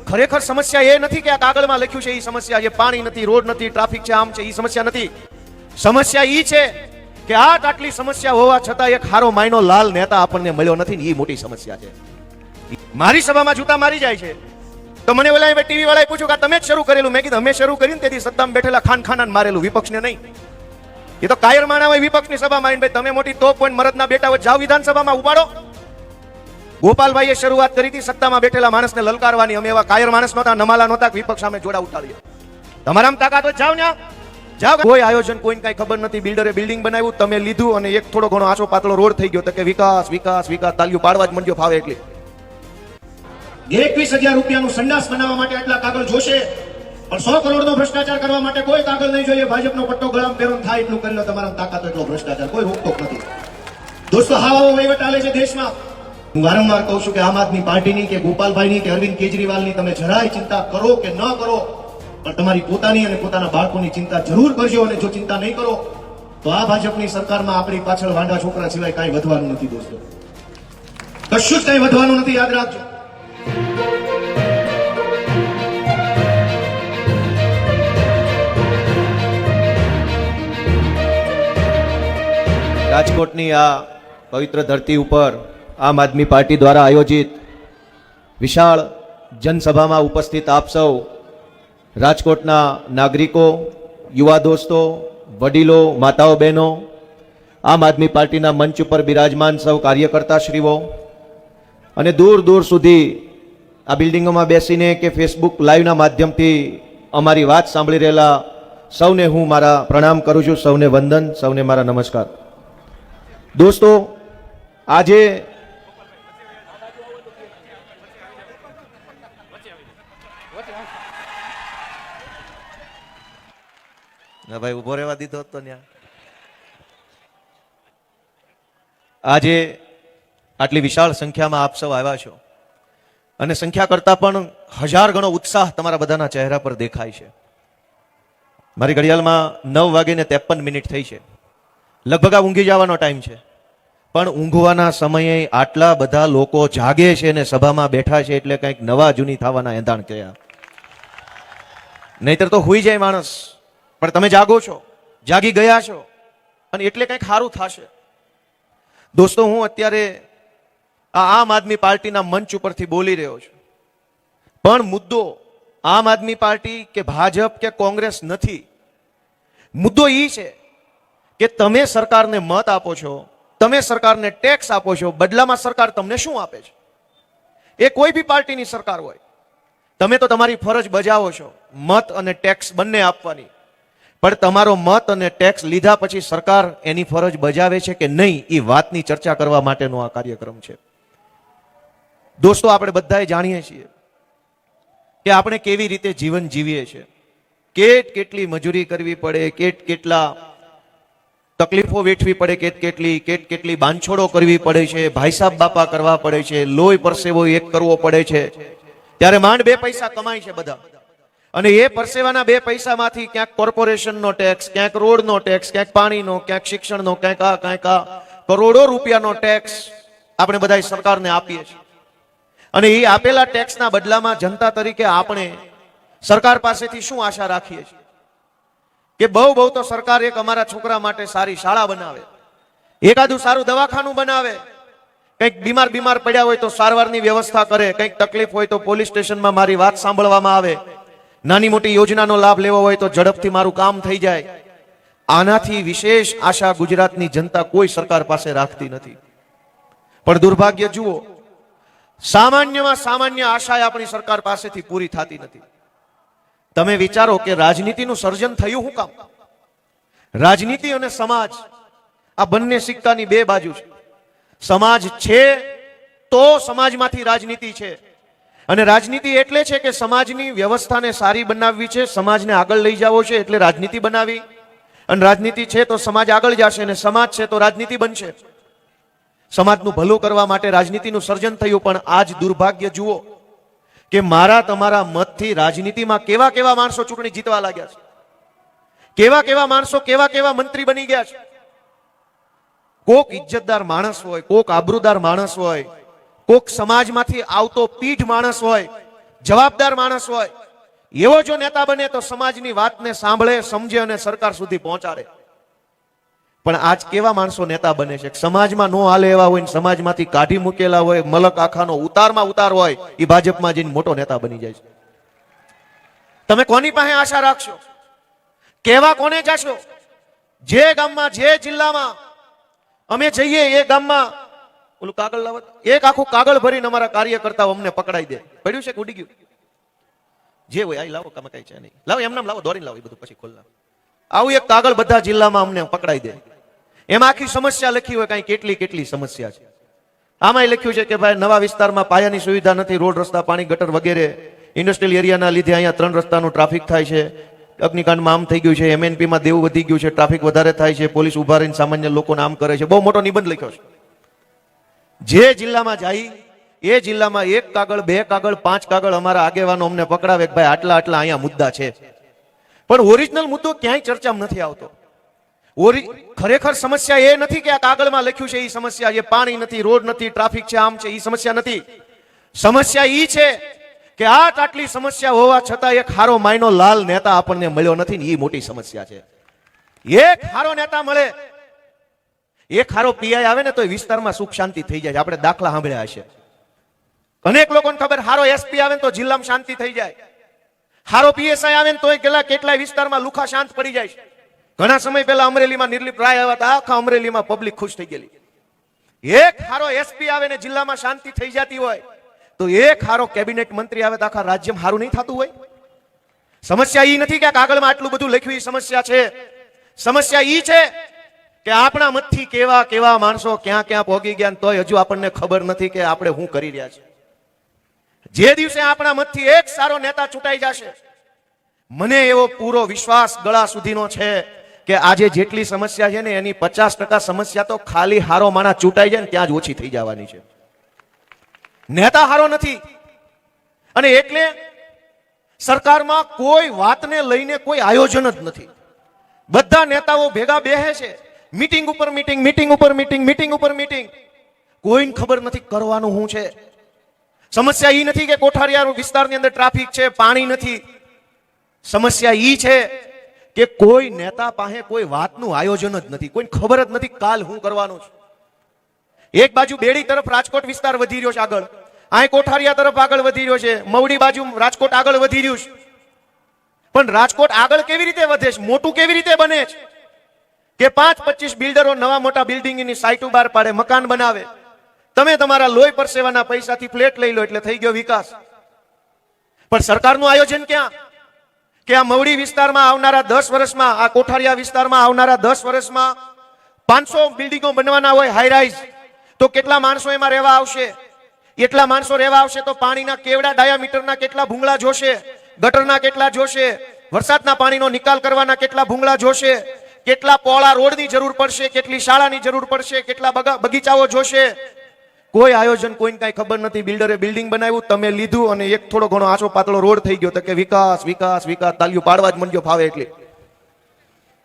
ખરેખર સમસ્યા એ નથી કે આ કાગળમાં લખ્યું છે એ સમસ્યા છે, પાણી નથી, રોડ નથી, ટ્રાફિક છે, આમ છે, એ સમસ્યા નથી. સમસ્યા એ છે કે આટલી સમસ્યા હોવા છતાં એક હારો માયનો લાલ નેતા આપણને મળ્યો નથી ને એ મોટી સમસ્યા છે. મારી સભામાં જૂતા મારી જાય છે તો મને ઓલા ટીવી વાળાએ પૂછ્યું કે તમે જ શરૂ કરેલું. મેં કીધું અમે શરૂ કર્યું તેથી સત્તામાં બેઠેલા ખાનખાનાને મારેલું, વિપક્ષને નહીં. એ તો કાયર માણા હોય વિપક્ષની સભામાં આવીને, ભાઈ તમે મોટી તોપ હોય મરદના બેટા હોય, જાઓ વિધાનસભામાં ઉપાડો. ગોપાલભાઈએ શરૂઆત કરી હતી સત્તામાં બેઠેલા માણસને લલકારવાની. અમે એવા કાયર માણસ નહોતા, નમાલા નહોતા, વિપક્ષ સામે જોડા ઉઠાડીએ. તમારામાં તાકાત હોય જાઓ ને, જાઓ. કોઈ આયોજન કોઈને કઈ ખબર નથી. બિલ્ડરે બિલ્ડિંગ બનાવ્યું, તમે લીધું અને એક થોડો ઘણો આછો પાતળો રોડ થઈ ગયો તો કે વિકાસ વિકાસ વિકાસ, તાલીઓ પાડવા જ મંડ્યો ફાવે એટલી. 21,000 રૂપિયાનું સંડાસ બનાવવા માટે આટલા કાગળ જોશે, પણ 100 કરોડનો ભ્રષ્ટાચાર કરવા માટે કોઈ કાગળ નહીં જોઈએ. ભાજપનો પટ્ટો ગળામાં પહેરવાનો થાય એટલું કરી લો, તમારા તાકાત એટલો ભ્રષ્ટાચાર કોઈ રોકટોક નથી. દોસ્તો, હાવો વહીવટ ચાલે છે દેશમાં. હું વારંવાર કહું છું કે આમ આદમી પાર્ટીની કે ગોપાલભાઈની કે અરવિંદ કેજરીવાલની તમે જરાય ચિંતા કરો કે ન કરો, પણ તમારી પોતાની અને પોતાના બાળકોની ચિંતા જરૂર કરજો. અને જો ચિંતા નહીં કરો તો આ ભાજપની સરકારમાં આપણી પાછળ વાંડા છોકરા સિવાય કાંઈ વધવાનું નથી. દોસ્તો, કશું જ કાંઈ વધવાનું નથી, યાદ રાખજો. રાજકોટની આ પવિત્ર ધરતી ઉપર આમ આદમી પાર્ટી દ્વારા આયોજિત વિશાળ જનસભામાં ઉપસ્થિત આપ સૌ રાજકોટના નાગરિકો, યુવા દોસ્તો, વડીલો, માતાઓ, બહેનો, આમ આદમી પાર્ટીના મંચ ઉપર બિરાજમાન સૌ કાર્યકર્તાશ્રીઓ અને દૂર દૂર સુધી આ બિલ્ડિંગોમાં બેસીને કે ફેસબુક લાઈવના માધ્યમથી અમારી વાત સાંભળી રહેલા સૌને હું મારા પ્રણામ કરું છું. સૌને વંદન, સૌને મારા નમસ્કાર. દોસ્તો, આજે ભાઈ ઉભો રહેવા દીધો હતો ત્યાં. આજે આટલી વિશાળ સંખ્યામાં આપ સૌ આવ્યા છો અને સંખ્યા કરતા પણ 1000 ગણો ઉત્સાહ તમારા બધાના ચહેરા પર દેખાય છે. મારી ઘડિયાળમાં 9:53 થઈ છે. લગભગ આ ઊંઘી જવાનો ટાઈમ છે, પણ ઊંઘવાના સમયે આટલા બધા લોકો જાગે છે અને સભામાં બેઠા છે એટલે કંઈક નવા જૂની થવાના એંધાણ કર્યા. નહીતર તો હુઈ જાય માણસ, પણ તમે જાગો છો, જાગી ગયા છો અને એટલે કંઈક સારું થશે. દોસ્તો, હું અત્યારે આ આમ આદમી પાર્ટીના મંચ ઉપરથી બોલી રહ્યો છું, પણ મુદ્દો આમ આદમી પાર્ટી કે ભાજપ કે કોંગ્રેસ નથી. મુદ્દો એ છે કે તમે સરકારને મત આપો છો, તમે સરકારને ટેક્સ આપો છો, બદલામાં સરકાર તમને શું આપે છે? એ કોઈ બી પાર્ટીની સરકાર હોય, તમે તો તમારી ફરજ બજાવો છો, મત અને ટેક્સ બંને આપવાની. પણ તમારો મત અને ટેક્સ લીધા પછી સરકાર એની ફરજ બજાવે છે કે નહીં, એ વાતની ચર્ચા કરવા માટેનો આ કાર્યક્રમ છે. દોસ્તો, આપણે બધાએ જાણીએ છીએ કે આપણે કેવી રીતે જીવન જીવીએ છીએ, કેટલી મજૂરી કરવી પડે, કેટલા તકલીફો વેઠવી પડે, કેટલી બાંછોડો કરવી પડે છે, ભાઈ સાહેબ બાપા કરવા પડે છે, લોહી પરસેવો એક કરવો પડે છે, ત્યારે માંડ 2 પૈસા કમાય છે બધા. અને એ પરસેવાના 2 પૈસામાંથી ક્યાંક કોર્પોરેશનનો ટેક્સ, ક્યાંક રોડનો ટેક્સ, ક્યાંક પાણીનો, ક્યાંક શિક્ષણનો, ક્યાંક આ કરોડો રૂપિયાનો ટેક્સ આપણે બધા સરકારને આપીએ છીએ. અને એ આપેલા ટેક્સના બદલામાં જનતા તરીકે આપણે સરકાર પાસેથી શું આશા રાખીએ છીએ કે બહુ તો સરકાર એક અમારા છોકરા માટે સારી શાળા બનાવે, એકાદું સારું દવાખાનું બનાવે, કંઈક બીમાર પડ્યા હોય તો સારવારની વ્યવસ્થા કરે, કંઈક તકલીફ હોય તો પોલીસ સ્ટેશનમાં મારી વાત સાંભળવામાં આવે, નાની મોટી યોજનાનો લાભ લેવો હોય તો ઝડપથી મારું કામ થઈ જાય. આનાથી વિશેષ આશા ગુજરાતની જનતા કોઈ સરકાર પાસે રાખતી નથી. પણ દુર્ભાગ્ય જુઓ, સામાન્યમાં સામાન્ય આશા આપણી સરકાર પાસેથી પૂરી થતી નથી. તમે વિચારો કે રાજનીતિનું સર્જન થયું શું કામ? રાજનીતિ અને સમાજ આ બંને સિક્કાની 2 બાજુ છે. સમાજ છે તો સમાજમાંથી રાજનીતિ છે, અને રાજનીતિ એટલે છે કે સમાજની વ્યવસ્થાને સારી બનાવવી છે, સમાજને આગળ લઈ જવો છે એટલે રાજનીતિ બનાવી, અને રાજનીતિ છે તો સમાજ આગળ જશે, અને સમાજ છે તો રાજનીતિ બનશે. સમાજનું ભલું કરવા માટે રાજનીતિનું સર્જન થયું. પણ આજ દુર્ભાગ્ય જુઓ કે મારા તમારા મતથી રાજનીતિમાં કેવા માણસો ચૂંટણી જીતવા લાગ્યા છે, કેવા માણસો કેવા મંત્રી બની ગયા છે. કોક ઇજ્જતદાર માણસ હોય, કોક આબરૂદાર માણસ હોય, કોક સમાજમાંથી આવતો પીઢ માણસ હોય, જવાબદાર માણસ હોય એવો જો નેતા બને તો સમાજની વાતને સાંભળે, સમજે અને સરકાર સુધી પહોંચાડે. પણ આજ કેવા માણસો નેતા બને છે? સમાજમાં નો હાલે એવા હોય, સમાજમાંથી કાઢી મૂકેલા હોય, મલક આખાનો ઉતારમાં ઉતાર હોય, એ ભાજપમાં જઈને મોટો નેતા બની જાય છે. તમે કોની પાસે આશા રાખશો? કેવા કોને જાશો? જે ગામમાં, જે જિલ્લામાં અમે જઈએ એ ગામમાં ઓલું કાગળ લાવત, એક આખું કાગળ ભરીને અમારા કાર્યકર્તાઓ અમને પકડાઈ દે. પડ્યું છે કે ઉડી ગયું? જે હોય આ લાવો, કામ કઈ છે નહીં, લાવો એમને લાવો, દોરીને લાવો, એ બધું પછી ખોલ લાવો. આવું એક કાગળ બધા જિલ્લામાં અમને પકડાઈ દે. એમાં આખી સમસ્યા લખી હોય, કઈ કેટલી કેટલી સમસ્યા છે. આમાં લખ્યું છે કે ભાઈ નવા વિસ્તારમાં પાયાની સુવિધા નથી, રોડ રસ્તા, પાણી, ગટર વગેરે. ઇન્ડસ્ટ્રીયલ એરિયાના લીધે અહીંયા 3 રસ્તાનું ટ્રાફિક થાય છે. અગ્નિકાંડમાં આમ થઈ ગયું છે, MNPમાં દેવું વધી ગયું છે, ટ્રાફિક વધારે થાય છે, પોલીસ ઉભા રહીને સામાન્ય લોકોને આમ કરે છે. બહુ મોટો નિબંધ લખ્યો છે. જે જિલ્લામાં જાય એ જિલ્લામાં 1 કાગળ, 2 કાગળ, 5 કાગળ અમારા આગેવાનો અમને પકડાવે કે ભાઈ આટલા આટલા અહીંયા મુદ્દા છે. પણ ઓરિજિનલ મુદ્દો ક્યાંય ચર્ચામાં નથી આવતો. ખરેખર સમસ્યા એ નથી કે આ કાગળમાં લખ્યું છે એ સમસ્યા, જે પાણી નથી, રોડ નથી, ટ્રાફિક છે, આમ છે, એ સમસ્યા નથી. સમસ્યા એ છે કે આટલી સમસ્યા હોવા છતાં એક હારો માયનો લાલ નેતા આપણને મળ્યો નથી ને, એ મોટી સમસ્યા છે. એક હારો નેતા મળે, એક હારો પીઆઈ આવે ને તો વિસ્તારમાં સુખ શાંતિ થઈ જાય. આપણે દાખલા સાંભળ્યા હશે. અનેક લોકોને ખબર, હારો એસપી આવે ને તો જિલ્લામાં શાંતિ થઈ જાય. હારો પીએસઆઈ આવે ને તો કેટલાય વિસ્તારમાં લુખા શાંત પડી જાય છે. ઘણા સમય પહેલા અમરેલીમાં નિર્લિપ રાય આવ્યા હતા, આખા અમરેલીમાં પબ્લિક ખુશ થઈ ગયેલી. એક હારો એસપી આવે ને જિલ્લામાં શાંતિ થઈ જતી હોય, તો એક હારો કેબિનેટ મંત્રી આવે તો આખા રાજ્યમાં હારું નહીં થતું હોય. સમસ્યા ઈ નથી કે કાગળમાં આટલું બધું લખ્યું એ સમસ્યા છે. સમસ્યા ઈ છે કે આપણા મતથી કેવા કેવા માણસો ક્યાં ક્યાં પહોંચી ગયા, તોય હજુ આપણને ખબર નથી કે આપણે શું કરી રહ્યા છે. જે દિવસે આપણા મતથી એક સારો નેતા ચૂંટાઈ જશે, મને એવો પૂરો વિશ્વાસ ગળા સુધીનો છે કે આજે જેટલી સમસ્યા છે ને એની 50% સમસ્યા તો ખાલી હારો માણા ચૂંટાઈ જાય ને ત્યાં જ ઓછી થઈ જવાની છે. નેતા હારો નથી. અને એટલે સરકારમાં કોઈ વાતને લઈને કોઈ આયોજન જ નથી. બધા નેતાઓ ભેગા બેસે છે, મીટિંગ ઉપર મીટિંગ, મીટિંગ ઉપર મીટિંગ, મીટિંગ ઉપર મીટિંગ. કોઈને ખબર નથી કરવાનું શું છે. સમસ્યા ઈ નથી કે કોઠારિયા વિસ્તારની અંદર ટ્રાફિક છે, પાણી નથી. સમસ્યા ઈ છે કે કોઈ નેતા પાસે કોઈ વાતનું આયોજન જ નથી. કોઈને ખબર જ નથી કાલ શું કરવાનું છે. એક બાજુ બેડી તરફ રાજકોટ વિસ્તાર વધી રહ્યો છે આગળ, અહીં કોઠારિયા તરફ આગળ વધી રહ્યો છે, મવડી બાજુ રાજકોટ આગળ વધી રહ્યું છે. પણ રાજકોટ આગળ કેવી રીતે વધે છે, મોટું કેવી રીતે બને છે કે 5-25 બિલ્ડરો નવા મોટા બિલ્ડિંગની સાઇટો બહાર પાડે, મકાન બનાવે. તમે તમારા લોહી પરસેવાના પૈસાથી ફ્લેટ લઈ લો એટલે થઈ ગયો વિકાસ. પણ સરકારનું આયોજન ક્યાં? કે આ મવડી વિસ્તારમાં આવનારા 10 વર્ષમાં, આ કોઠારિયા વિસ્તારમાં આવનારા 10 વર્ષમાં 500 બિલ્ડિંગો બનવાના હોય, હાઈ રાઈઝ. તો કેટલા માણસો એમાં રહેવા આવશે? એટલા માણસો રહેવા આવશે તો પાણીના કેવડા ડાયામીટરના કેટલા ભૂંગળા જોશે, ગટરના કેટલા જોશે, વરસાદના પાણીનો નિકાલ કરવાના કેટલા ભૂંગળા જોશે, કેટલા પોળા રોડની જરૂર પડશે, કેટલી શાળાની જરૂર પડશે, કેટલા બગીચાઓ જોશે. કોઈ આયોજન, કોઈને કઈ ખબર નથી. બિલ્ડરે બિલ્ડિંગ બનાવ્યું, તમે લીધું અને એક થોડો ઘણો આછો પાતળો રોડ થઈ ગયો તો કે વિકાસ વિકાસ વિકાસ, તાલીઓ પાડવા જ મંડ્યો ફાવે એટલે.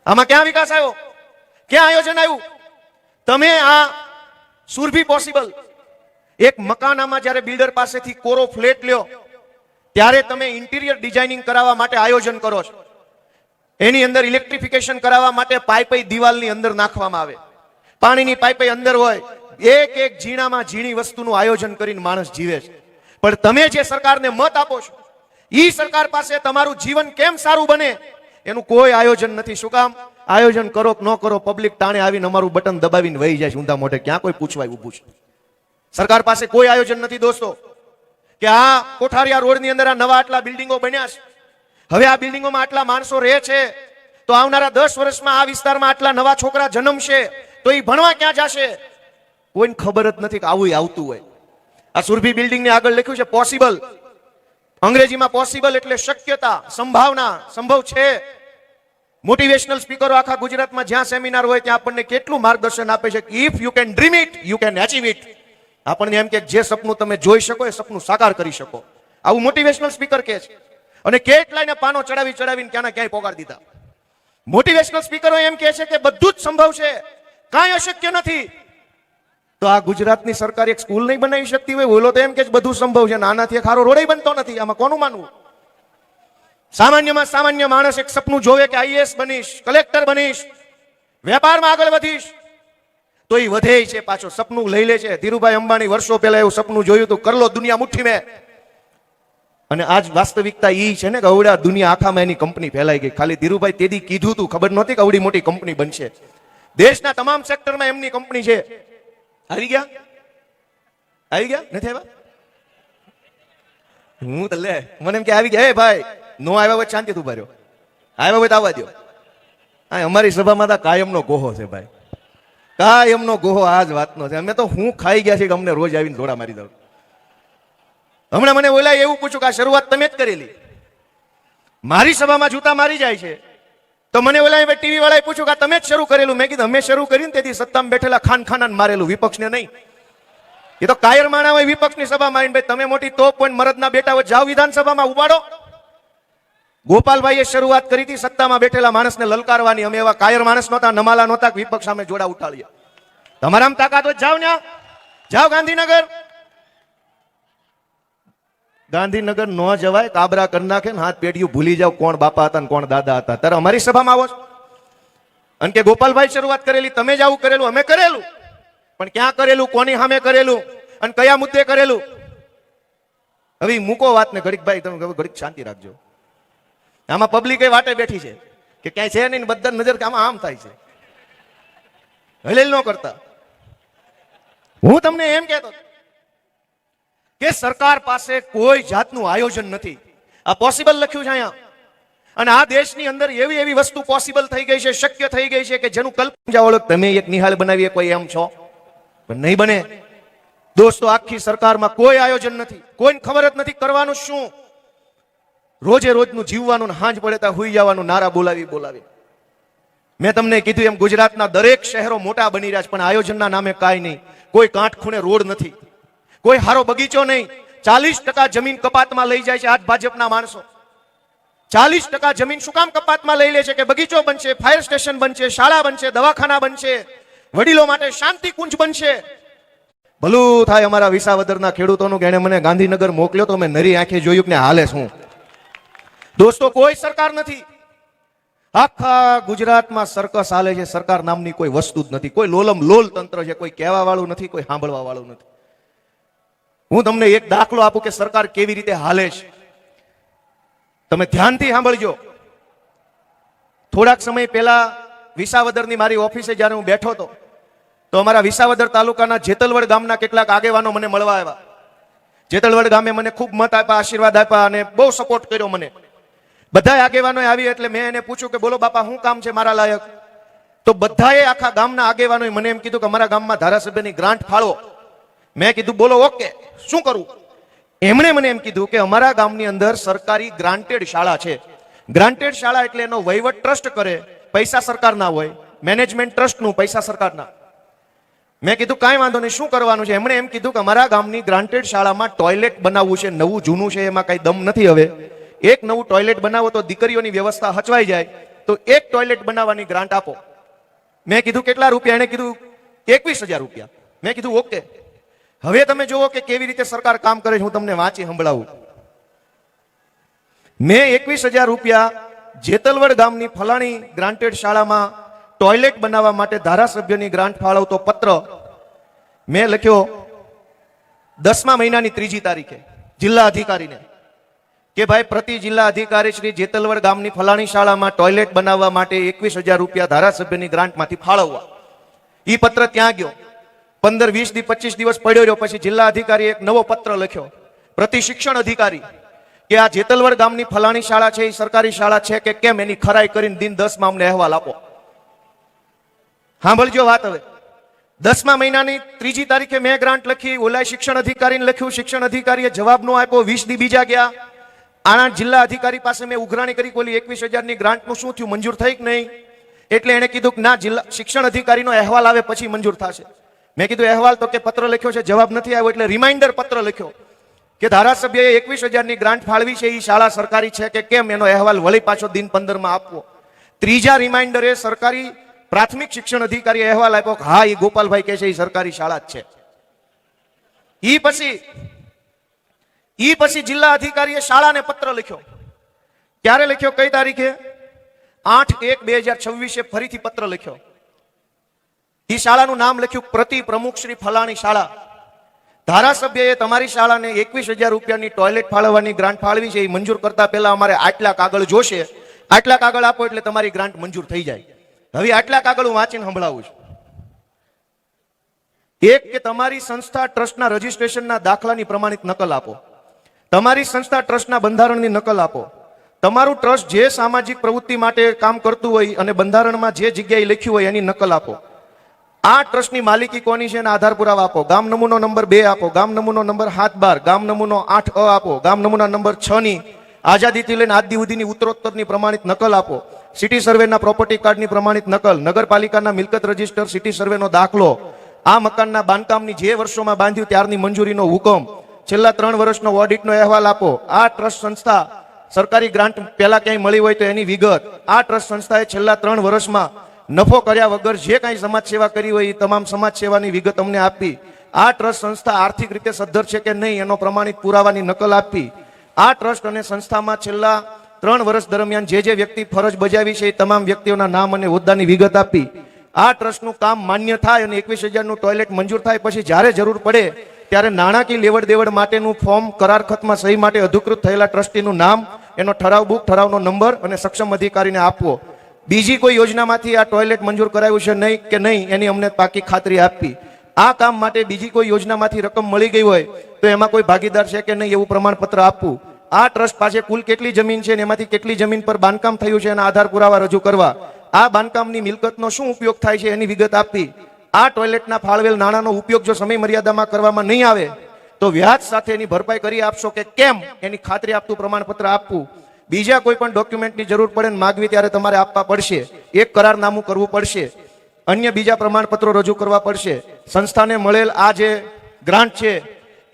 આમાં ક્યાં વિકાસ આવ્યો? ક્યાં આયોજન આવ્યું? તમે આ સુરભી પોસિબલ એક મકાન, આમાં જ્યારે બિલ્ડર પાસેથી કોરો ફ્લેટ લ્યો ત્યારે તમે ઇન્ટિરિયર ડિઝાઇનિંગ કરાવવા માટે આયોજન કરો છો. એની અંદર ઇલેક્ટ્રિફિકેશન કરાવવા માટે પાઇપ દિવાલની અંદર નાખવામાં આવે, પાણીની પાઇપ અંદર હોય. એક એક ઝીણામાં ઝીણી વસ્તુનું આયોજન કરીને માણસ જીવે છે. પણ તમે જે સરકારને મત આપો છો ઈ સરકાર પાસે તમારું જીવન કેમ સારું બને એનું કોઈ આયોજન નથી. શું કામ? આયોજન કરો કે ન કરો, પબ્લિક ટાણે આવીને અમારું બટન દબાવીને વહી જાય છે ઊંધા મોઢે. ક્યાં કોઈ પૂછવાય ઊભું છે? સરકાર પાસે કોઈ આયોજન નથી દોસ્તો. કે આ કોઠારિયા રોડની અંદર આ નવા આટલા બિલ્ડિંગો બન્યા છે, હવે આ બિલ્ડિંગોમાં આટલા માણસો રહે છે, તો આવનારા 10 વર્ષમાં આ વિસ્તારમાં આટલા નવા છોકરા જન્મશે, તો એ ભણવા ક્યાં જશે? કોઈને ખબર જ નથી કે આવું આવતું હોય. આ સુરભી બિલ્ડિંગની આગળ લખ્યું છે પોસિબલ. અંગ્રેજીમાં પોસિબલ એટલે શક્યતા, સંભાવના, સંભવ છે. મોટિવેશનલ સ્પીકરો આખા ગુજરાતમાં જ્યાં સેમિનાર હોય ત્યાં આપણને કેટલું માર્ગદર્શન આપે છે કે if you can dream it you can achieve it. આપણને એમ કે જે સપનું તમે જોઈ શકો એ સપનું સાકાર કરી શકો. આવું મોટિવેશનલ સ્પીકર કહે છે. અને કેટલાયને પાનો ચડાવીને ક્યાંના ક્યાંય પોગાડી દીધા. મોટિવેશનલ સ્પીકરો એમ કહે છે કે બધું જ સંભવ છે, કાંઈ અશક્ય નથી. તો આ ગુજરાતની સરકાર એક સ્કૂલ નહીં બનાવી શકતી હોય? બોલો તો એમ કે બધું સંભવ છે, નાનાથી એક હારો રોડ બનતો નથી. આમાં કોનું માનવું? સામાન્યમાં સામાન્ય માણસ એક સપનું જોવે કે આઈએએસ બનીશ, કલેક્ટર બનીશ, વેપારમાં આગળ વધીશ, તો એ વધે છે, પાછો સપનું લઈ લે છે. ધીરુભાઈ અંબાણી વર્ષો પહેલા એવું સપનું જોયું હતું, કરલો દુનિયા મુઠ્ઠી મેં. અને આજ વાસ્તવિકતા ઈ છે ને કે અવડા દુનિયા આખામાં એની કંપની ફેલાઈ ગઈ. ખાલી ધીરુભાઈ તેદી કીધું તું, ખબર નહોતી કે અવડી મોટી કંપની બનશે. દેશના તમામ સેક્ટરમાં એમની કંપની છે. આવી ગયા? આવી ગયા? નથી આવ્યા? હું તો લે મને એમ કે આવી ગયા. એ ભાઈ નો આવ્યા હોય શાંતિ તું ભર્યો, આવ્યા હોય તો આવવા દો. હા, અમારી સભામાં તો કાયમનો ગોહો છે ભાઈ, કાયમનો ગોહો આ જ વાતનો છે. અમે તો હું ખાઈ ગયા છે કે અમને રોજ આવીને દોડા મારી દઉં. હમણાં મને ઓલા એવું પૂછ્યું કે આ શરૂઆત તમે જ કરેલી. મારી સભામાં જૂતા મારી જાય છે તો મને ઓલા ટીવી વાળાએ પૂછ્યું કે તમે જ શરૂ કરેલું. મેં કીધું અમે શરૂ કરીને તેથી સત્તામાં બેઠેલા ખાનખાનાને મારેલું, વિપક્ષને નહીં. એ તો કાયર માણા હોય વિપક્ષની સભામાં આવીને, ભાઈ તમે મોટી તોપ પોઈન્ટ મરદના બેટા હોય, જાઓ વિધાનસભામાં ઉપાડો. ગોપાલભાઈએ શરૂઆત કરી હતી સત્તામાં બેઠેલા માણસને લલકારવાની. અમે એવા કાયર માણસ નહોતા, નમાલા નહોતા કે વિપક્ષ સામે જોડા ઉઠાડીએ. તમારામાં તાકાત હોય જાઓ, ન્યા જાઓ ગાંધીનગર. ગાંધીનગર ન જવાય, કાબરા કરી નાખે ને હાથ પેઢીઓ ભૂલી જાવ કોણ બાપા હતા ને કોણ દાદા હતા. ત્યારે અમારી સભામાં આવો છો અને કે ગોપાલભાઈ શરૂઆત કરેલી, તમે જ આવું કરેલું. અમે કરેલું, પણ ક્યાં કરેલું, કોની સામે કરેલું અને કયા મુદ્દે કરેલું? હવે મૂકો વાત ને ઘડીક ભાઈ, તમે ઘડીક શાંતિ રાખજો. આમાં પબ્લિક એ વાટે બેઠી છે કે ક્યાંય છે નહીં, બધા નજર કે આમાં આમ થાય છે. હલેલ ન કરતા. હું તમને એમ કહેતો કે સરકાર પાસે કોઈ જાતનું આયોજન નથી. આ પોસિબલ લખ્યું છે અહીંયા. અને આ દેશની અંદર એવી એવી વસ્તુ પોસિબલ થઈ ગઈ છે, શક્ય થઈ ગઈ છે કે જેનું કલ્પના ઓળખ તમે એક નિહાળ બનાવીએ કોઈ એમ છો, પણ નહીં બને. દોસ્તો, આખી સરકારમાં કોઈ આયોજન નથી, કોઈને ખબર જ નથી કરવાનું શું. રોજે રોજનું જીવવાનું, હાંજ પડે ત્યાં હુઈ જવાનું, નારા બોલાવી. મેં તમને કીધું એમ ગુજરાતના દરેક શહેરો મોટા બની રહ્યા છે, પણ આયોજનના નામે કાંઈ નહીં. કોઈ કાંઠ ખૂણે રોડ નથી, કોઈ હારો બગીચો નહીં. 40% જમીન કપાતમાં લઈ જાય છે આજ ભાજપના માણસો. 40% જમીન શું કામ કપાતમાં લઈ લે છે? કે બગીચો બનશે, ફાયર સ્ટેશન બનશે, શાળા બનશે, દવાખાના બનશે, વડીલો માટે શાંતિ કુંજ બનશે. ભલું થાય અમારા વિસાવદરના ખેડૂતોનું કે એને મને ગાંધીનગર મોકલ્યો તો મેં નરી આંખે જોયું કે હાલે શું. દોસ્તો, કોઈ સરકાર નથી. આખા ગુજરાતમાં સર્કસ હાલે છે. સરકાર નામની કોઈ વસ્તુ જ નથી. કોઈ લોલમ લોલ તંત્ર છે, કોઈ કહેવા વાળું નથી, કોઈ સાંભળવા વાળું નથી. હું તમને એક દાખલો આપું કે સરકાર કેવી રીતે હાલે છે. તમે ધ્યાનથી સાંભળજો. થોડાક સમય પહેલા વિસાવદરની મારી ઓફિસે જ્યારે હું બેઠો હતો તો અમારા વિસાવદર તાલુકાના જેતલવડ ગામના કેટલાક આગેવાનો મને મળવા આવ્યા. જેતલવડ ગામે મને ખૂબ મત આપ્યા, આશીર્વાદ આપ્યા અને બહુ સપોર્ટ કર્યો મને. બધા આગેવાનો આવી એટલે મેં એને પૂછ્યું કે બોલો બાપા શું કામ છે મારા લાયક? તો બધાએ આખા ગામના આગેવાનોએ મને એમ કીધું કે અમારા ગામમાં ધારાસભ્યની ગ્રાન્ટ ફાળવો. મેં કીધું બોલો ઓકે, શું કરવું? એમણે મને એમ કીધું કે અમારા ગામની અંદર સરકારી ગ્રાન્ટેડ શાળા છે. ગ્રાન્ટેડ શાળા એટલે એનો વહીવટ ટ્રસ્ટ કરે, પૈસા સરકારના હોય, મેનેજમેન્ટ ટ્રસ્ટનું, પૈસા સરકારના. મેં કીધું કાંઈ વાંધો નહીં, શું કરવાનું છે? એમણે એમ કીધું કે અમારા ગામની ગ્રાન્ટેડ શાળામાં ટોયલેટ બનાવવું છે. નવું જૂનું છે, એમાં કઈ દમ નથી. હવે એક નવું ટોયલેટ બનાવો તો દીકરીઓની વ્યવસ્થા હચવાઈ જાય, તો એક ટોયલેટ બનાવવાની ગ્રાન્ટ આપો. મેં કીધું કેટલા રૂપિયા? એને કીધું 21,000 રૂપિયા. મેં કીધું ઓકે. હવે તમે જુઓ કે કેવી રીતે સરકાર કામ કરે છે. હું તમને વાંચી સંભળાવું. મેં 21,000 રૂપિયા જેતલવડ ગામની ફલાણી ગ્રાન્ટેડ શાળામાં ટોયલેટ બનાવવા માટે ધારાસભ્યની ગ્રાન્ટ ફાળવતો પત્ર મેં લખ્યો 10મા મહિનાની 3જી તારીખે જિલ્લા અધિકારીને કે ભાઈ પ્રતિ જિલ્લા અધિકારી શ્રી જેતલવડ ગામની ફલાણી શાળામાં ટોયલેટ બનાવવા માટે 21,000 રૂપિયા ધારાસભ્યની ગ્રાન્ટમાંથી ફાળવવા. ઈ પત્ર ત્યાં ગયો. 15, 20, 25 દિવસ પડ્યો રહ્યો. પછી જિલ્લા અધિકારીએ એક નવો પત્ર લખ્યો પ્રતિ શિક્ષણ અધિકારી કે આ જેતલવડ ગામની ફલાણી શાળા છે એ સરકારી શાળા છે કે કેમ, એની ખરાઈ કરીને દિન 10માં અમને અહેવાલ આપો. સાંભળજો વાત. હવે 10મા મહિનાની 3જી તારીખે મેં ગ્રાન્ટ લખી, ઓલા શિક્ષણ અધિકારીને લખ્યું, શિક્ષણ અધિકારીએ જવાબ ન આપ્યો. 20 દી બીજા ગયા. આના જિલ્લા અધિકારી પાસે મેં ઉઘરાણી કરી, ઓલી 21,000ની ગ્રાન્ટનું શું થયું, મંજૂર થઈ કે નહીં? એટલે એને કીધું કે ના, જિલ્લા શિક્ષણ અધિકારીનો અહેવાલ આવે પછી મંજૂર થશે. મેં કીધું અહેવાલ તો કે પત્ર લખ્યો છે, જવાબ નથી આવ્યો. એટલે રિમાઇન્ડર પત્ર લખ્યો કે ધારાસભ્યએ 21,000ની ગ્રાન્ટ ફાળવી છે, એ શાળા સરકારી છે કે કેમ, એનો અહેવાલ વળી પાછો દિન 15માં આપવો. ત્રીજા રિમાઇન્ડરે સરકારી પ્રાથમિક શિક્ષણ અધિકારી અહેવાલ આપ્યો કે હા, એ ગોપાલભાઈ કહે છે એ સરકારી શાળા જ છે. ઈ પછી જિલ્લા અધિકારીએ શાળાને પત્ર લખ્યો. ક્યારે લખ્યો? કઈ તારીખે? 8/1/2026 ફરીથી પત્ર લખ્યો. ઈ શાળાનું નામ લખ્યું પ્રતિ પ્રમુખ શ્રી ફલાણી શાળા. ધારાસભ્યએ તમારી શાળાને 21,000 રૂપિયાની ટોયલેટ ફાળવવાની ગ્રાન્ટ ફાળવી છે. એ મંજૂર કરતા પહેલા અમારે આટલા કાગળ જોશે, આટલા કાગળ આપો એટલે તમારી ગ્રાન્ટ મંજૂર થઈ જાય. હવે આટલા કાગળ હું વાંચીને સંભળાવું છું. એક કે તમારી સંસ્થા ટ્રસ્ટના રજીસ્ટ્રેશનના દાખલાની પ્રમાણિત નકલ આપો. તમારી સંસ્થા ટ્રસ્ટના બંધારણની નકલ આપો. તમારું ટ્રસ્ટ જે સામાજિક પ્રવૃત્તિ માટે કામ કરતું હોય અને બંધારણમાં જે જગ્યાએ લખ્યું હોય એની નકલ આપો. આ ટ્રસ્ટની માલિકી કોની છે એના આધાર પુરાવા આપો. ગામ નમૂનો નંબર 2 આપો. ગામ નમૂનો નંબર 7/12. ગામ નમૂનો 8A આપો. ગામ નમૂના નંબર 6 ની આઝાદીથી લઈને આજ દી સુધીની ઉત્તરોત્તરની પ્રમાણિત નકલ આપો. સિટી સર્વેના પ્રોપર્ટી કાર્ડની પ્રમાણિત નકલ, નગરપાલિકાના મિલકત રજીસ્ટર, સિટી સર્વેનો દાખલો, આ મકાનના બાંધકામની જે વર્ષોમાં બાંધ્યું ત્યારની મંજૂરીનો હુકમ, છેલ્લા 3 વર્ષનો ઓડિટનો અહેવાલ આપો. આ ટ્રસ્ટ સંસ્થા સરકારી ગ્રાન્ટ પહેલા ક્યાંય મળી હોય તો એની વિગત. આ ટ્રસ્ટ સંસ્થાએ છેલ્લા 3 વર્ષમાં નફો કર્યા વગર જે કાંઈ સમાજ સેવા કરી હોય એ તમામ સમાજ સેવાની વિગત અમને આપી. આ ટ્રસ્ટ સંસ્થા આર્થિક રીતે સદ્ધર છે કે નહીં એનો પ્રમાણિત પુરાવાની નકલ આપી. આ ટ્રસ્ટ અને સંસ્થામાં છેલ્લા 3 વર્ષ દરમિયાન જે વ્યક્તિ ફરજ બજાવી છે એ તમામ વ્યક્તિઓના નામ અને હોદ્દાની વિગત આપી. આ ટ્રસ્ટનું કામ માન્ય થાય અને 21,000 નું ટોયલેટ મંજૂર થાય પછી જ્યારે જરૂર પડે ત્યારે નાણાકીય લેવડ દેવડ માટેનું ફોર્મ, કરાર ખતમાં સહી માટે અધિકૃત થયેલા ટ્રસ્ટીનું નામ, એનો ઠરાવ બુક, ઠરાવનો નંબર અને સક્ષમ અધિકારીને આપવો. બીજી કોઈ યોજનામાંથી આ ટોયલેટ મંજૂર કરાયું છે નહીં કે નહીં એની અમને પાકી ખાતરી આપવી. આ કામ માટે બીજી કોઈ યોજનામાંથી રકમ મળી ગઈ હોય તો એમાં કોઈ ભાગીદાર છે કે નહીં એવું પ્રમાણપત્ર આપવું. આ ટ્રસ્ટ પાસે કુલ કેટલી જમીન છે અને એમાંથી કેટલી જમીન પર બાંધકામ થયું છે એના આધાર પુરાવા રજૂ કરવા. આ બાંધકામની મિલકતનો શું ઉપયોગ થાય છે એની વિગત આપવી. આ ટોયલેટના ફાળવેલ નાણાંનો ઉપયોગ જો સમય મર્યાદામાં કરવામાં નહીં આવે તો વ્યાજ સાથે એની ભરપાઈ કરી આપશો કે કેમ એની ખાતરી આપતું પ્રમાણપત્ર આપવું. બીજા કોઈ પણ ડોક્યુમેન્ટની જરૂર પડે ને માગવી ત્યારે તમારે આપવા પડશે. એક કરારનામું કરવું પડશે. અન્ય બીજા પ્રમાણપત્રો રજૂ કરવા પડશે. સંસ્થાને મળેલ આ જે ગ્રાન્ટ છે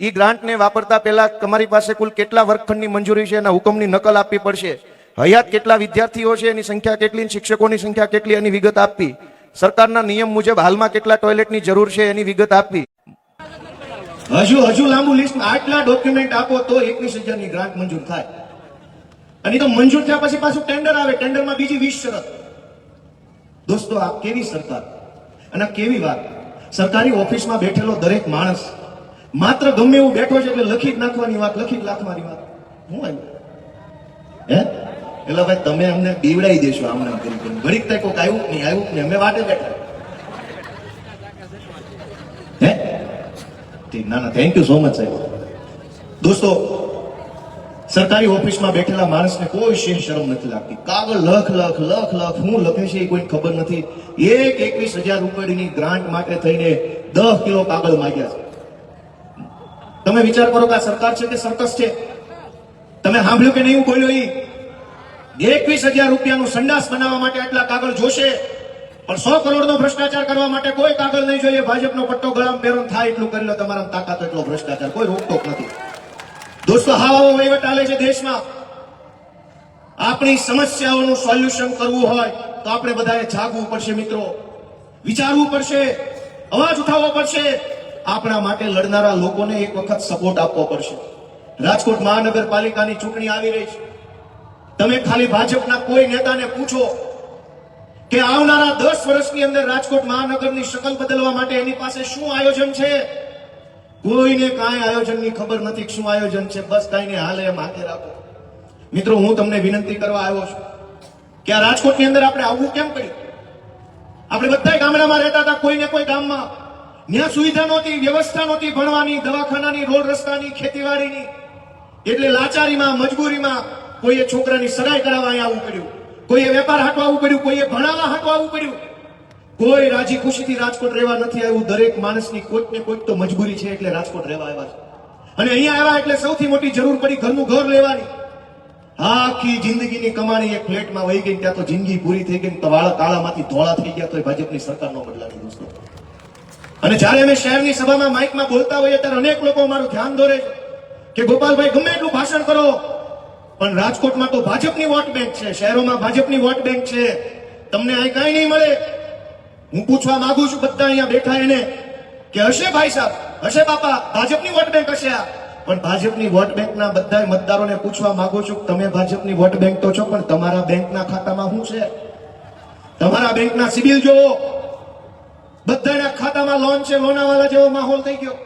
એ ગ્રાન્ટને વાપરતા પહેલા તમારી પાસે કુલ કેટલા વર્ગખંડની મંજૂરી છે એના હુકમની નકલ આપવી પડશે. હયાત કેટલા વિદ્યાર્થીઓ છે એની સંખ્યા કેટલી, શિક્ષકોની સંખ્યા કેટલી એની વિગત આપવી. સરકારના નિયમ મુજબ હાલમાં કેટલા ટોયલેટની જરૂર છે એની વિગત આપવી. હજુ લાંબુ લિસ્ટ. આટલા ડોક્યુમેન્ટ આપો તો 21,000 ની ગ્રાન્ટ મંજૂર થાય. અને તો મંજૂર થયા પછી પાછું ટેન્ડર આવે. ટેન્ડરમાં બીજી 20 શરત. દોસ્તો આ કેવી સરકાર અને કેવી વાત. સરકારી ઓફિસમાં બેઠેલો દરેક માણસ માત્ર ગમે એવું બેઠો છે એટલે લખી જ નાખવાની વાત, લખી જ નાખવાની વાત. હું આવ્યું હે એટલે ભાઈ તમે અમને બીવડાવી દેશો આમને કરી ઘડીક તક કોઈક આવ્યું નહીં અમે વાટે બેઠા હે. ના થેન્ક યુ સો મચ સાહેબ. દોસ્તો સરકારી ઓફિસમાં બેઠેલા માણસને કોઈ શરમ નથી લાગતી. કાગળ લખ હું લખે છે એ કોઈને ખબર નથી. 21,000 રૂપિયાની ગ્રાન્ટ માટે થઈને 10 કિલો કાગળ માંગ્યા છે. તમે વિચાર કરો કે આ સરકાર છે કે સર્કસ છે? તમે સાંભળ્યું કે નહીં હું બોલ્યો? 21,000 રૂપિયાનું સંડાસ બનાવવા માટે આટલા કાગળ જોશે પણ 100 કરોડનો ભ્રષ્ટાચાર કરવા માટે કોઈ કાગળ નહીં જોઈએ. ભાજપનો પટ્ટો ગળામાં પહેરો થાય એટલું કરી લો. તમારા તાકાત એટલો ભ્રષ્ટાચાર કોઈ રોકટોક નથી. દોસ્તો હાવો વહીવટ ચાલે છે દેશમાં. આપણી સમસ્યાઓનું સોલ્યુશન કરવું હોય તો આપણે બધાએ જાગવું પડશે મિત્રો. વિચારવું પડશે, અવાજ ઉઠાવવો પડશે. આપણા માટે લડનારા લોકોને એક વખત સપોર્ટ આપવો પડશે. રાજકોટ મહાનગરપાલિકાની ચૂંટણી આવી રહી છે. તમે ખાલી ભાજપના કોઈ નેતાને પૂછો કે આવનારા 10 વર્ષની અંદર રાજકોટ મહાનગરની શકલ બદલવા માટે એની પાસે શું આયોજન છે? કોઈને કાંઈ આયોજનની ખબર નથી. શું આયોજન છે? બસ કાંઈને હાલે એમ હાથે રાખો. મિત્રો હું તમને વિનંતી કરવા આવ્યો છું કે આ રાજકોટની અંદર આપણે આવવું કેમ કર્યું? આપણે બધા ગામડામાં રહેતા હતા, કોઈને કોઈ ગામમાં ત્યાં સુવિધા નહોતી, વ્યવસ્થા નહોતી, ભણવાની, દવાખાનાની, રોડ રસ્તાની, ખેતીવાડીની. એટલે લાચારીમાં, મજબૂરીમાં કોઈએ છોકરાની સગાઈ કરાવવા અહીંયા આવવું પડ્યું, કોઈએ વેપાર હાટવા આવવું પડ્યું, કોઈએ ભણાવવા હાટવા આવવું પડ્યું. કોઈ રાજી ખુશીથી રાજકોટ રહેવા નથી આવ્યું. દરેક માણસની કોઈક ને કોઈક તો મજબૂરી છે એટલે રાજકોટ રહેવા આવ્યા છે. અને અહીંયા આવ્યા એટલે સૌથી મોટી જરૂર પડી ઘરનું ઘર લેવાની. આખી જિંદગીની કમાણી એક ફ્લેટમાં વહી ગઈ. ત્યાં તો જિંદગી પૂરી થઈ ગઈ. તો વાળા કાળામાંથી ધોળા થઈ ગયા. તો ભાજપની સરકાર નો બદલાવી દોસ્તો. અને જ્યારે અમે શહેરની સભામાં માઇકમાં બોલતા હોઈએ ત્યારે અનેક લોકો અમારું ધ્યાન દોરે છે કે ગોપાલભાઈ ગમે એટલું ભાષણ કરો પણ રાજકોટમાં તો ભાજપની વોટ બેંક છે, શહેરોમાં ભાજપની વોટ બેંક છે, તમને અહીં કાંઈ નહીં મળે. હું પૂછવા માંગુ છું બધા અહીંયા બેઠા એને કે હશે ભાઈ સાહેબ, હશે બાપા, ભાજપની વોટ બેંક હશે આ, પણ ભાજપની વોટ બેંકના બધા મતદારોને પૂછવા માંગુ છું કે તમે ભાજપની વોટ બેંક તો છો, પણ તમારા બેંકના ખાતામાં શું છે? તમારા બેંકના સિબિલ જોવો. બધાના ખાતામાં લોન છે, લોનાવાલા જેવો માહોલ થઈ ગયો.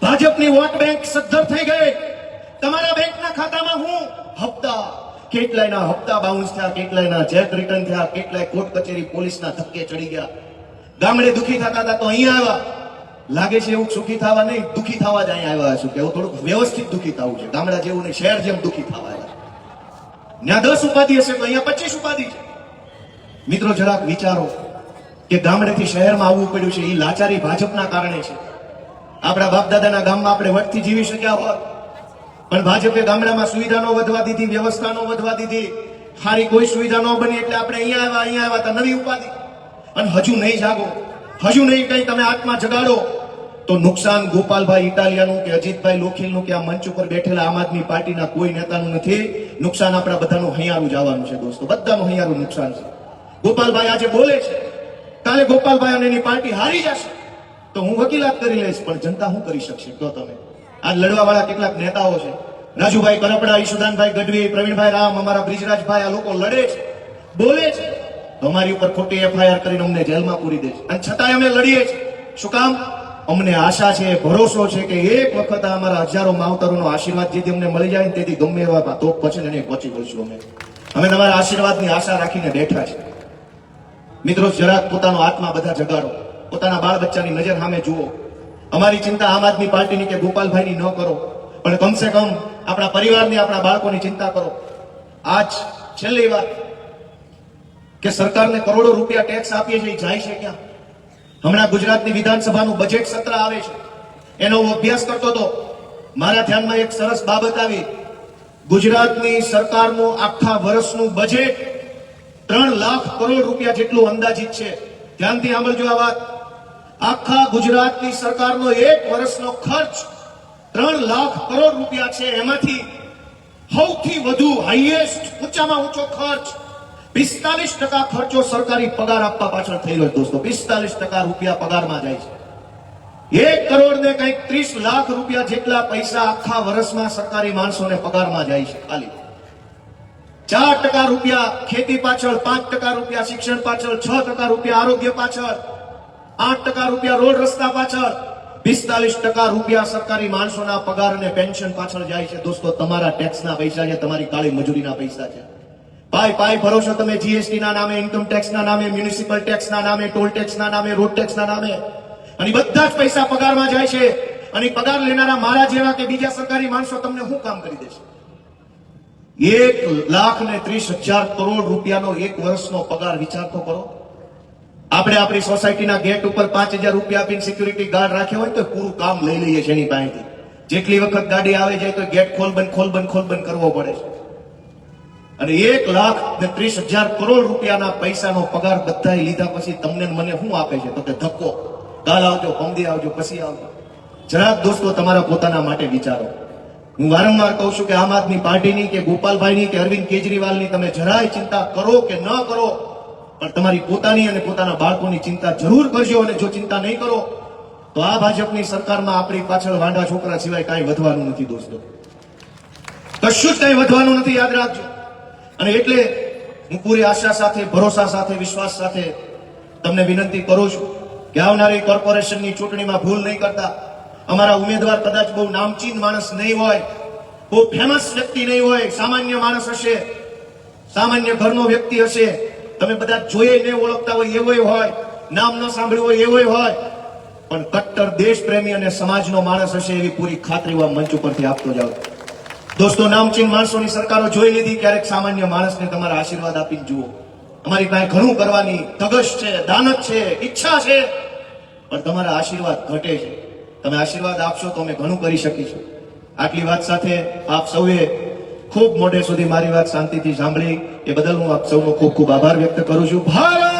ભાજપની વોટ બેંક સદ્ધર થઈ ગઈ. તમારા બેંકના ખાતામાં હું હપ્તા, કેટલાયના હપ્તા બાઉન્સ થયા, કેટલાયના ચેક રિટર્ન થયા, કેટલાય કોર્ટ કચેરી પોલીસના ધક્કે ચડી ગયા. ગામડે દુખી થતા હતા તો અહીંયા આવ્યા. લાગે છે એવું સુખી થવા નહીં, દુખી થવા જ અહીંયા આવ્યા છું કે એવું થોડુંક વ્યવસ્થિત દુખી થવું છે. ગામડા જેવું નહીં, શહેર જેમ દુખી થવા આવ્યા. ત્યાં 10 ઉપાધિ હશે તો અહીંયા 25 ઉપાધિ છે. મિત્રો જરાક વિચારો કે ગામડેથી શહેરમાં આવવું પડ્યું છે, એ લાચારી ભાજપના કારણે છે. આપણા બાપ દાદાના ગામમાં આપણે વટથી જીવી શક્યા હોત, પણ ભાજપે ગામડામાં સુવિધા ન વધવા દીધી, વ્યવસ્થા ન વધવા દીધી, સારી કોઈ સુવિધા ન બની, એટલે આપણે અહીંયા આવ્યા તો નવી ઉપાધિ. અને હજુ નહીં જાગો, હજુ નહીં કઈ તમે આત્મા જગાડો તો નુકસાન ગોપાલભાઈ ઇટાલિયાનું કે અજીતભાઈ લોખીલનું કે આ મંચ ઉપર બેઠેલા આમ આદમી પાર્ટીના કોઈ નેતાનું નથી. નુકસાન આપણા બધાનું હૈયારું જવાનું છે દોસ્તો, બધાનું હૈયારું નુકસાન છે. ગોપાલભાઈ આજે બોલે છે, કાલે ગોપાલભાઈ અને એની પાર્ટી હારી જશે તો હું વકીલાત કરી લઈશ, પણ જનતા શું કરી શકશે કહો તમે? આજ લડવા વાળા કેટલાક નેતાઓ છે, રાજુભાઈ કરપડા, ઈશુદાનભાઈ ગઢવી, પ્રવીણભાઈ રામ, અમારા બ્રિજરાજભાઈ, આ લોકો લડે છે, બોલે છે, તો અમારી ઉપર ખોટી એફઆઈઆર કરીને અમને જેલમાં પૂરી દે છે. અને છતાંય અમે લડીએ છીએ. શું કામ? અમને આશા છે, ભરોસો છે કે એક વખત અમારા હજારો માવતરોનો આશીર્વાદ જેથી અમને મળી જાય ને તેથી ગમે એવા તોપ પછી એને પહોંચી વળશું. અમે તમારા આશીર્વાદની આશા રાખીને બેઠા છે. મિત્રો જરાક પોતાનો આત્મા બધા જગાડો, પોતાના બાળ બચ્ચાની નજર સામે જુઓ. અમારી ચિંતા આમ આદમી પાર્ટીની કે ગોપાલભાઈની ન કરો, પણ કમસે કમ આપણા પરિવારની, આપણા બાળકોની ચિંતા કરો. આજ છેલ્લી વાત કે સરકારને કરોડો રૂપિયા ટેક્સ આપીએ છીએ, જાય છે ક્યાં? હમણાં ગુજરાતની વિધાનસભાનું બજેટ સત્ર આવે છે, એનો હું અભ્યાસ કરતો હતો. મારા ધ્યાનમાં એક સરસ બાબત આવી. ગુજરાતની સરકારનું આખા વર્ષનું બજેટ 3 લાખ કરોડ રૂપિયા જેટલું અંદાજિત છે. ધ્યાનથી સાંભળજો આ વાત. આખા ગુજરાતની સરકારનો એક વર્ષનો ખર્ચ 3 લાખ કરોડ રૂપિયા છે. એમાંથી સૌથી વધુ હાઈએસ્ટ, ઊંચામાં ઊંચો ખર્ચ 45% ખર્ચો સરકારી પગાર આપવા પાછળ થયેલો દોસ્તો. 45% રૂપિયા પગારમાં જાય છે. 1 કરોડ ને કંઈક 30 લાખ રૂપિયા જેટલા પૈસા આખા વર્ષમાં સરકારી માણસોને પગારમાં જાય છે. ખાલી 4% રૂપિયા ખેતી પાછળ, 5% રૂપિયા શિક્ષણ પાછળ, 6% રૂપિયા આરોગ્ય પાછળ, 8% રૂપિયા રોડ રસ્તા પાછળ, 45% રૂપિયા સરકારી માણસોના પગાર અને પેન્શન પાછળ જાય છે. દોસ્તો તમારા ટેક્સના પૈસા છે, તમારી કાળી મજૂરીના પૈસા છે. પાય ભરો છો તમે જીએસટી ના નામે, ઇન્કમ ટેક્સના નામે, મ્યુનિસિપલ ટેક્સના નામે, ટોલ ટેક્સના નામે, રોડ ટેક્સના નામે, અને બધા જ પૈસા પગારમાં જાય છે. અને પગાર લેનારા મારા જેવા કે બીજા સરકારી માણસો તમને શું કામ કરી દેશે? 1,30,000 કરોડ રૂપિયાનો એક વર્ષનો પગાર વિચાર તો કરો. આપણે આપણી સોસાયટીના ગેટ ઉપર 5,000 રૂપિયા આપીને સિક્યુરિટી ગાર્ડ રાખ્યો હોય તો પૂરું કામ લઈ લઈએ છીએ એની પાસેથી. જેટલી વખત ગાડી આવે જાય તો ગેટ ખોલ બંધ કરવો પડે છે. અને 1,30,000 કરોડ રૂપિયાના પૈસાનો પગાર બધાએ લીધા પછી તમને મને શું આપે છે? તો કે ધક્કો. કાલ આવજો, પમદી આવજો, પછી આવજો. જરાક દોસ્તો તમારા પોતાના માટે વિચારો. હું વારંવાર કહું છું કે આમ આદમી પાર્ટીની કે ગોપાલભાઈની કે અરવિંદ કેજરીવાલની તમે જરાય ચિંતા કરો કે ન કરો, પણ તમારી પોતાની અને પોતાના બાળકોની ચિંતા જરૂર કરજો. અને જો ચિંતા નહીં કરો તો આ ભાજપની સરકારમાં આપણી પાછળ વાંડા છોકરા સિવાય કાંઈ વધવાનું નથી દોસ્તો. કશું જ કાંઈ વધવાનું નથી, યાદ રાખજો. અને એટલે હું પૂરી આશા સાથે, ભરોસા સાથે, વિશ્વાસ સાથે તમને વિનંતી કરું છું કે આવનારી કોર્પોરેશનની ચૂંટણીમાં ભૂલ નહીં કરતા. અમારા ઉમેદવાર કદાચ બહુ નામચીન માણસ નહીં હોય, બહુ ફેમસ વ્યક્તિ નહીં હોય, સામાન્ય માણસ હશે, સામાન્ય ઘરનો વ્યક્તિ હશે, તમે બધા જોઈએ નહીં ઓળખતા હોય એવો હોય, નામ ન સાંભળ્યું હોય એવો હોય, પણ કટ્ટર દેશ પ્રેમી અને સમાજનો માણસ હશે એવી પૂરી ખાતરી હું મંચ ઉપરથી આપતો જાઉં. દોસ્તો નામચીન માણસોની સરકારો જોઈ લીધી, ક્યારેક સામાન્ય માણસને તમારા આશીર્વાદ આપીને જુઓ. અમારી પાસે ઘણું કરવાની ધગશ છે, દાનત છે, ઈચ્છા છે, પણ તમારા આશીર્વાદ ઘટે છે. તમે આશીર્વાદ આપશો તો અમે ઘણું કરી શકીશું. આટલી વાત સાથે આપ સૌએ ખૂબ મોડે સુધી મારી વાત શાંતિથી સાંભળી એ બદલ હું આપ સૌનો ખૂબ ખૂબ આભાર વ્યક્ત કરું છું. ભારત